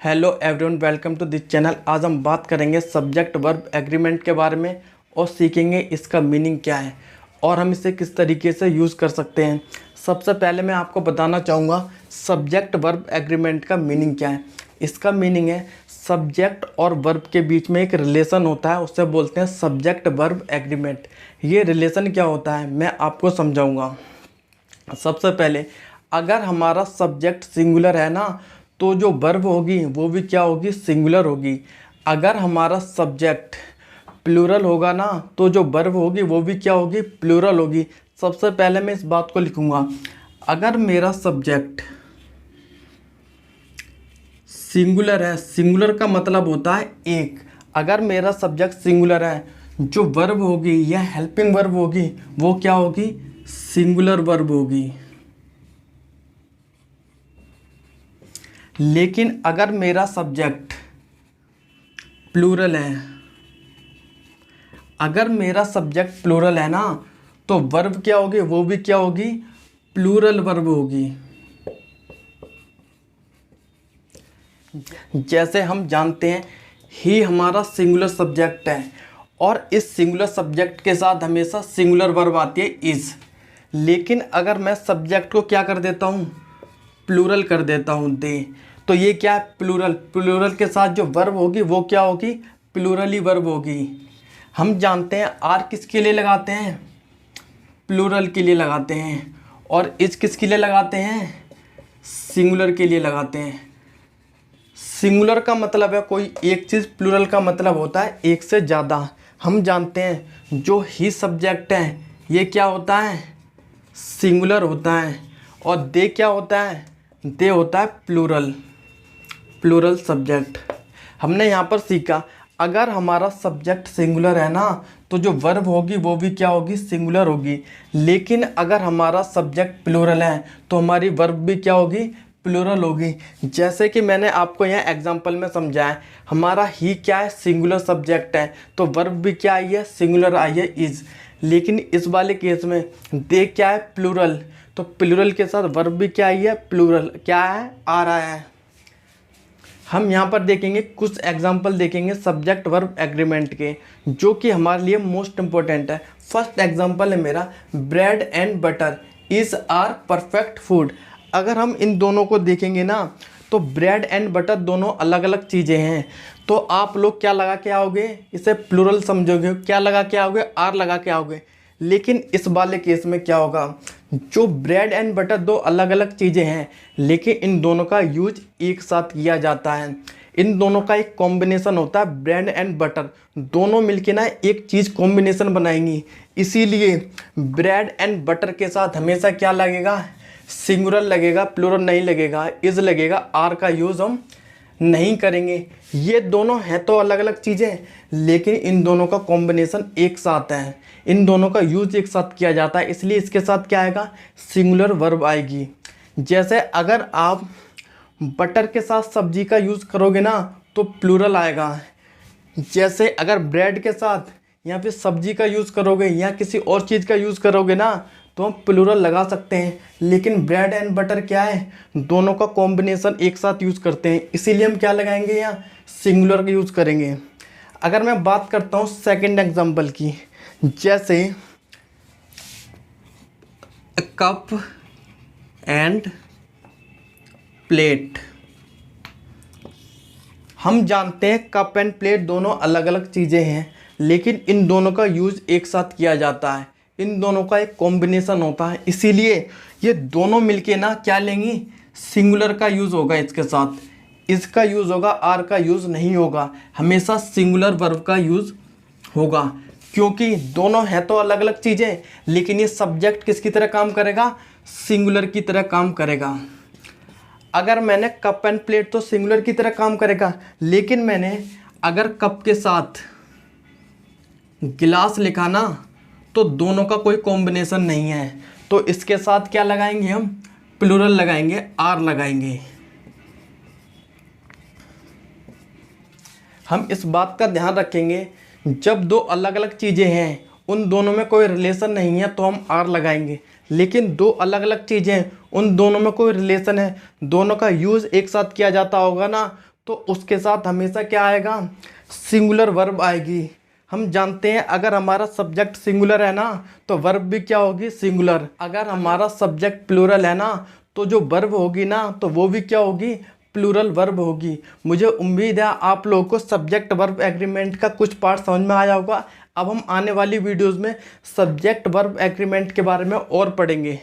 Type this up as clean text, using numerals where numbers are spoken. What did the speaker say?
Hello everyone, welcome to this channel. आज हम बात करेंगे सब्जेक्ट वर्ब एग्रीमेंट के बारे में और सीखेंगे इसका मीनिंग क्या है और हम इसे किस तरीके से यूज़ कर सकते हैं। सबसे पहले मैं आपको बताना चाहूँगा सब्जेक्ट वर्ब एग्रीमेंट का मीनिंग क्या है। इसका मीनिंग है सब्जेक्ट और वर्ब के बीच में एक रिलेशन होता है, उससे बोलते हैं सब्जेक्ट वर्ब एग्रीमेंट। ये रिलेशन क्या होता है मैं आपको समझाऊँगा। सबसे पहले अगर हमारा सब्जेक्ट सिंगुलर है ना, तो जो वर्ब होगी वो भी क्या होगी, सिंगुलर होगी। अगर हमारा सब्जेक्ट प्लूरल होगा ना, तो जो वर्ब होगी वो भी क्या होगी, प्लूरल होगी। सबसे पहले मैं इस बात को लिखूँगा, अगर मेरा सब्जेक्ट सिंगुलर है, सिंगुलर का मतलब होता है एक। अगर मेरा सब्जेक्ट सिंगुलर है, जो वर्ब होगी या हेल्पिंग वर्ब होगी वो क्या होगी, सिंगुलर वर्ब होगी। लेकिन अगर मेरा सब्जेक्ट प्लूरल है, अगर मेरा सब्जेक्ट प्लूरल है ना, तो वर्ब क्या होगी, वो भी क्या होगी, प्लूरल वर्ब होगी। जैसे हम जानते हैं ही हमारा सिंगुलर सब्जेक्ट है और इस सिंगुलर सब्जेक्ट के साथ हमेशा सिंगुलर वर्ब आती है इज़। लेकिन अगर मैं सब्जेक्ट को क्या कर देता हूँ, प्लूरल कर देता हूँ दे, तो ये क्या है, प्लूरल। प्लूरल के साथ जो वर्ब होगी वो क्या होगी, प्लूरली वर्ब होगी। हम जानते हैं आर किसके लिए लगाते हैं, प्लूरल के लिए लगाते हैं, और इस किसके लिए लगाते हैं, सिंगुलर के लिए लगाते हैं। सिंगुलर का मतलब है कोई एक चीज़, प्लूरल का मतलब होता है एक से ज़्यादा। हम जानते हैं जो ही सब्जेक्ट है ये क्या होता है, सिंगुलर होता है, और दे क्या होता है, दे होता है प्लूरल, प्लूरल सब्जेक्ट। हमने यहाँ पर सीखा अगर हमारा सब्जेक्ट सिंगुलर है ना, तो जो वर्ब होगी वो भी क्या होगी, सिंगुलर होगी। लेकिन अगर हमारा सब्जेक्ट प्लूरल है तो हमारी वर्ब भी क्या होगी, प्लूरल होगी। जैसे कि मैंने आपको यहाँ एग्जांपल में समझाया, हमारा ही क्या है, सिंगुलर सब्जेक्ट है, तो वर्ब भी क्या आई है, सिंगुलर आई है इज़। लेकिन इस वाले केस में दे क्या है, प्लूरल, तो प्लूरल के साथ वर्ब भी क्या आई है, प्लूरल क्या है, आ रहा है। हम यहाँ पर देखेंगे कुछ एग्जाम्पल देखेंगे सब्जेक्ट वर्ब एग्रीमेंट के, जो कि हमारे लिए मोस्ट इम्पोर्टेंट है। फर्स्ट एग्जाम्पल है मेरा, bread and butter is our perfect food. अगर हम इन दोनों को देखेंगे ना, तो ब्रेड एंड बटर दोनों अलग अलग चीज़ें हैं। तो आप लोग क्या लगा के आओगे, इसे प्लूरल समझोगे, क्या लगा के आओगे, आर लगा के आओगे। लेकिन इस वाले केस में क्या होगा, जो ब्रेड एंड बटर दो अलग अलग चीज़ें हैं, लेकिन इन दोनों का यूज एक साथ किया जाता है। इन दोनों का एक कॉम्बिनेशन होता है, ब्रेड एंड बटर दोनों मिलके ना एक चीज़ कॉम्बिनेशन बनाएंगी। इसीलिए ब्रेड एंड बटर के साथ हमेशा क्या लगेगा, सिंगुलर लगेगा, प्लूरल नहीं लगेगा, इज़ लगेगा। आर का यूज़ हम नहीं करेंगे। ये दोनों हैं तो अलग अलग चीज़ें, लेकिन इन दोनों का कॉम्बिनेशन एक साथ है, इन दोनों का यूज एक साथ किया जाता है, इसलिए इसके साथ क्या आएगा, सिंगुलर वर्ब आएगी। जैसे अगर आप बटर के साथ सब्जी का यूज़ करोगे ना, तो प्लूरल आएगा। जैसे अगर ब्रेड के साथ या फिर सब्जी का यूज़ करोगे या किसी और चीज़ का यूज़ करोगे ना, तो हम प्लूरल लगा सकते हैं। लेकिन ब्रेड एंड बटर क्या है, दोनों का कॉम्बिनेशन एक साथ यूज़ करते हैं, इसीलिए हम क्या लगाएंगे, यहाँ सिंगुलर का यूज़ करेंगे। अगर मैं बात करता हूँ सेकंड एग्जांपल की, जैसे कप एंड प्लेट। हम जानते हैं कप एंड प्लेट दोनों अलग अलग चीज़ें हैं, लेकिन इन दोनों का यूज़ एक साथ किया जाता है, इन दोनों का एक कॉम्बिनेशन होता है। इसीलिए ये दोनों मिलके ना क्या लेंगी, सिंगुलर का यूज़ होगा इसके साथ, इसका यूज़ होगा, आर का यूज़ नहीं होगा, हमेशा सिंगुलर वर्ब का यूज़ होगा। क्योंकि दोनों हैं तो अलग अलग चीज़ें, लेकिन ये सब्जेक्ट किसकी तरह काम करेगा, सिंगुलर की तरह काम करेगा। अगर मैंने कप एंड प्लेट तो सिंगुलर की तरह काम करेगा, लेकिन मैंने अगर कप के साथ गिलास लिखा ना, तो दोनों का कोई कॉम्बिनेशन नहीं है, तो इसके साथ क्या लगाएंगे, हम प्लूरल लगाएंगे, आर लगाएंगे। हम इस बात का ध्यान रखेंगे, जब दो अलग अलग चीज़ें हैं, उन दोनों में कोई रिलेशन नहीं है तो हम आर लगाएंगे। लेकिन दो अलग अलग चीज़ें, उन दोनों में कोई रिलेशन है, दोनों का यूज़ एक साथ किया जाता होगा ना, तो उसके साथ हमेशा क्या आएगा, सिंगुलर वर्ब आएगी। हम जानते हैं अगर हमारा सब्जेक्ट सिंगुलर है ना तो वर्ब भी क्या होगी, सिंगुलर। अगर हमारा सब्जेक्ट प्लूरल है ना तो जो वर्ब होगी ना तो वो भी क्या होगी, प्लूरल वर्ब होगी। मुझे उम्मीद है आप लोगों को सब्जेक्ट वर्ब एग्रीमेंट का कुछ पार्ट समझ में आया होगा। अब हम आने वाली वीडियोस में सब्जेक्ट वर्ब एग्रीमेंट के बारे में और पढ़ेंगे।